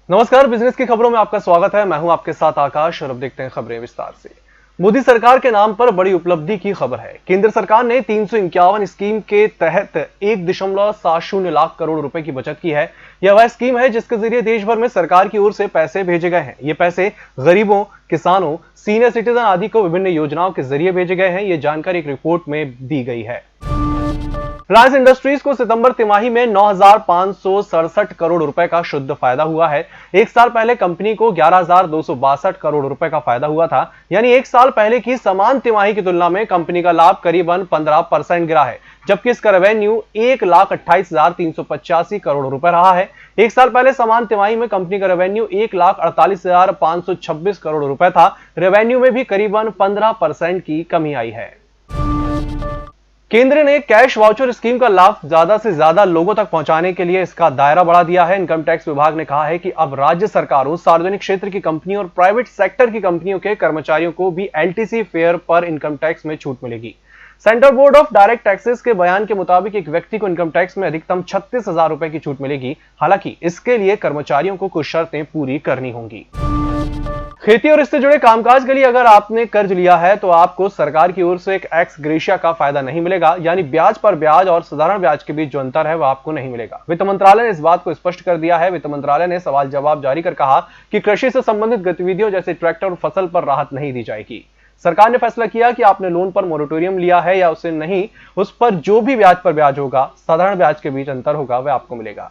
नमस्कार, बिजनेस की खबरों में आपका स्वागत है। मैं हूं आपके साथ आकाश और अब देखते हैं खबरें विस्तार से। मोदी सरकार के नाम पर बड़ी उपलब्धि की खबर है। केंद्र सरकार ने 351 स्कीम के तहत 1.70 लाख करोड़ रुपए की बचत की है। यह वह स्कीम है जिसके जरिए देश भर में सरकार की ओर से पैसे भेजे गए हैं। ये पैसे गरीबों, किसानों, सीनियर सिटीजन आदि को विभिन्न योजनाओं के जरिए भेजे गए हैं। ये जानकारी एक रिपोर्ट में दी गई है। रिलायंस इंडस्ट्रीज को सितंबर तिमाही में 9,567 करोड़ रुपए का शुद्ध फायदा हुआ है। एक साल पहले कंपनी को 11,262 करोड़ रुपए का फायदा हुआ था, यानी एक साल पहले की समान तिमाही की तुलना में कंपनी का लाभ करीबन 15% गिरा है, जबकि इसका रेवेन्यू 1,28,385 करोड़ रुपए रहा है। एक साल पहले समान तिमाही में कंपनी का रेवेन्यू 1,48,526 करोड़ रुपए था। रेवेन्यू में भी करीबन 15% की कमी आई है। केंद्र ने कैश वाउचर स्कीम का लाभ ज्यादा से ज्यादा लोगों तक पहुंचाने के लिए इसका दायरा बढ़ा दिया है। इनकम टैक्स विभाग ने कहा है कि अब राज्य सरकारों, सार्वजनिक क्षेत्र की कंपनियों और प्राइवेट सेक्टर की कंपनियों के कर्मचारियों को भी एलटीसी फेयर पर इनकम टैक्स में छूट मिलेगी। Central board of direct taxes के बयान के मुताबिक एक व्यक्ति को इनकम टैक्स में अधिकतम 36,000 रुपए की छूट मिलेगी। हालांकि इसके लिए कर्मचारियों को कुछ शर्तें पूरी करनी होंगी। खेती और इससे जुड़े कामकाज के लिए अगर आपने कर्ज लिया है तो आपको सरकार की ओर से एक एक्स ग्रेशिया का फायदा नहीं मिलेगा, यानी ब्याज पर ब्याज और साधारण ब्याज के बीच जो अंतर है वह आपको नहीं मिलेगा। वित्त मंत्रालय ने इस बात को स्पष्ट कर दिया है। वित्त मंत्रालय ने सवाल जवाब जारी कर कहा कि कृषि से संबंधित गतिविधियों जैसे ट्रैक्टर और फसल पर राहत नहीं दी जाएगी। सरकार ने फैसला किया कि आपने लोन पर मोरेटोरियम लिया है या उसे नहीं, उस पर जो भी ब्याज पर ब्याज होगा, साधारण ब्याज के बीच अंतर होगा, वह आपको मिलेगा।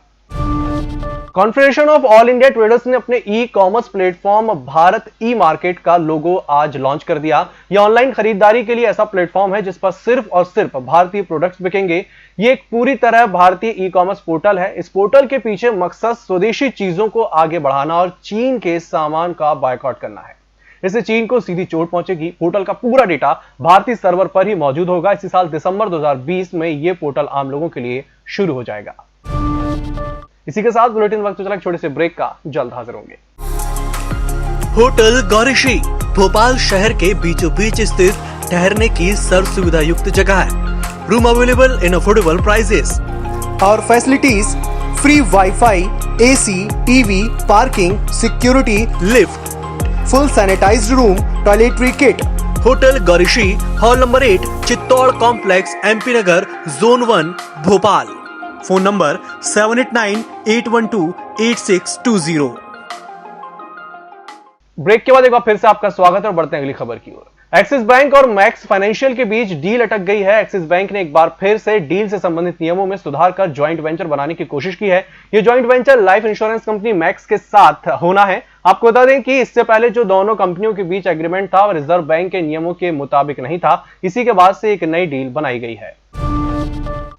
Confederation of all India traders ने अपने ई कॉमर्स प्लेटफॉर्म भारत ई मार्केट का लोगो आज लॉन्च कर दिया। यह ऑनलाइन खरीदारी के लिए ऐसा प्लेटफॉर्म है जिस पर सिर्फ और सिर्फ भारतीय प्रोडक्ट्स बिकेंगे। ये एक पूरी तरह भारतीय ई कॉमर्स पोर्टल है। इस पोर्टल के पीछे मकसद स्वदेशी चीजों को आगे बढ़ाना और चीन के सामान का बायकॉट करना है। इससे चीन को सीधी चोट पहुंचेगी। पोर्टल का पूरा डेटा भारतीय सर्वर पर ही मौजूद होगा। इसी साल दिसंबर 2020 में यह पोर्टल आम लोगों के लिए शुरू हो जाएगा। इसी के साथ बुलेटिन वक्त चला छोटे से ब्रेक का, जल्द हाजिर होंगे। होटल गौरीश्री भोपाल शहर के बीचों बीच स्थित ठहरने की सर्व सुविधा युक्त जगह है। Room available in affordable prices और facilities free WiFi, AC, TV, parking, security, lift, full sanitised room, toiletry kit. Hotel Gaurishri, hall number 8, Chittor complex, MP Nagar, zone 1, Bhopal. Phone number 7898128620। Break के बाद एक बार फिर से आपका स्वागत है और बढ़ते हैं अगली खबर की ओर। एक्सिस बैंक और मैक्स फाइनेंशियल के बीच डील अटक गई है। एक्सिस बैंक ने एक बार फिर से डील से संबंधित नियमों में सुधार कर ज्वाइंट वेंचर बनाने की कोशिश की है। यह joint venture life insurance company max के साथ होना है। आपको बता दें कि इससे पहले जो दोनों कंपनियों के बीच एग्रीमेंट था वह रिजर्व बैंक के नियमों के मुताबिक नहीं था। इसी के बाद से एक नई डील बनाई गई है।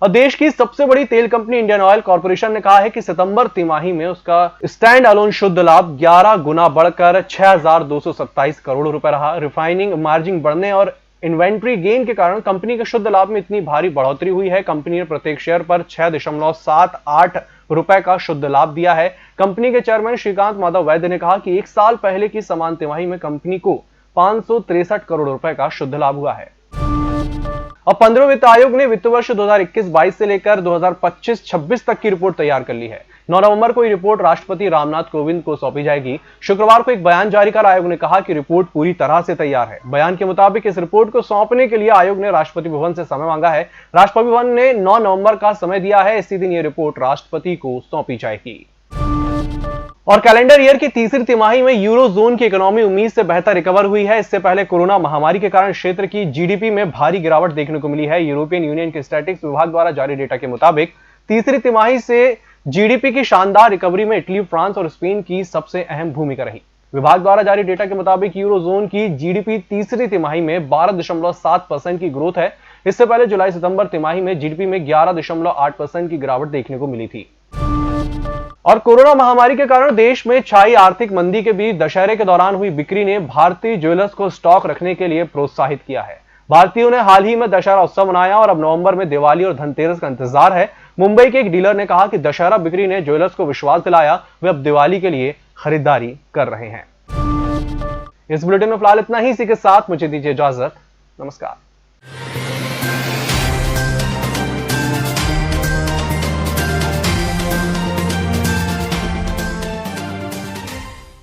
और देश की सबसे बड़ी तेल कंपनी इंडियन ऑयल कॉर्पोरेशन ने कहा है कि सितंबर तिमाही में उसका स्टैंड अलोन शुद्ध लाभ 11 गुना बढ़कर 6,227 करोड़ रुपए रहा। रिफाइनिंग मार्जिन बढ़ने और इन्वेंट्री गेन के कारण कंपनी के शुद्ध लाभ में इतनी भारी बढ़ोतरी हुई है। कंपनी ने प्रत्येक शेयर पर 6.78 रुपए का शुद्ध लाभ दिया है। कंपनी के चेयरमैन श्रीकांत माधव वैद्य ने कहा कि एक साल पहले की समान तिमाही में कंपनी को 563 करोड़ रुपए का शुद्ध लाभ हुआ है। और 15वें वित्त आयोग ने वित्त वर्ष 2021-22 से लेकर 2025-26 तक की रिपोर्ट तैयार कर ली है। 9 नवंबर को ये रिपोर्ट राष्ट्रपति रामनाथ कोविंद को सौंपी जाएगी। शुक्रवार को एक बयान जारी कर आयोग ने कहा कि रिपोर्ट पूरी तरह से तैयार है। बयान के मुताबिक इस रिपोर्ट को सौंपने के लिए आयोग ने राष्ट्रपति भवन से समय मांगा है। राष्ट्रपति भवन ने 9 नवंबर का समय दिया है। इसी दिन यह रिपोर्ट राष्ट्रपति को सौंपी जाएगी। और कैलेंडर ईयर की तीसरी तिमाही में यूरो जोन की इकोनॉमी उम्मीद से बेहतर रिकवर हुई है। इससे पहले कोरोना महामारी के कारण क्षेत्र की जीडीपी में भारी गिरावट देखने को मिली है। यूरोपियन यूनियन के स्टैटिस्टिक्स विभाग द्वारा जारी डेटा के मुताबिक तीसरी तिमाही से जीडीपी की शानदार रिकवरी में इटली, फ्रांस और स्पेन की सबसे अहम भूमिका रही। विभाग द्वारा जारी डेटा के मुताबिक यूरो जोन की जीडीपी तीसरी तिमाही में 12.7% की ग्रोथ है। इससे पहले जुलाई सितंबर तिमाही में जीडीपी में 11.8% की गिरावट देखने को मिली थी। और कोरोना महामारी के कारण देश में छाई आर्थिक मंदी के बीच दशहरे के दौरान हुई बिक्री ने भारतीय ज्वेलर्स को स्टॉक रखने के लिए प्रोत्साहित किया है। भारतीयों ने हाल ही में दशहरा उत्सव मनाया और अब नवंबर में दिवाली और धनतेरस का इंतजार है। मुंबई के एक डीलर ने कहा कि दशहरा बिक्री ने ज्वेलर्स को विश्वास दिलाया, वे अब दिवाली के लिए खरीदारी कर रहे हैं। इस बुलेटिन में फिलहाल इतना ही। इसी के साथ मुझे दीजिए इजाजत। नमस्कार।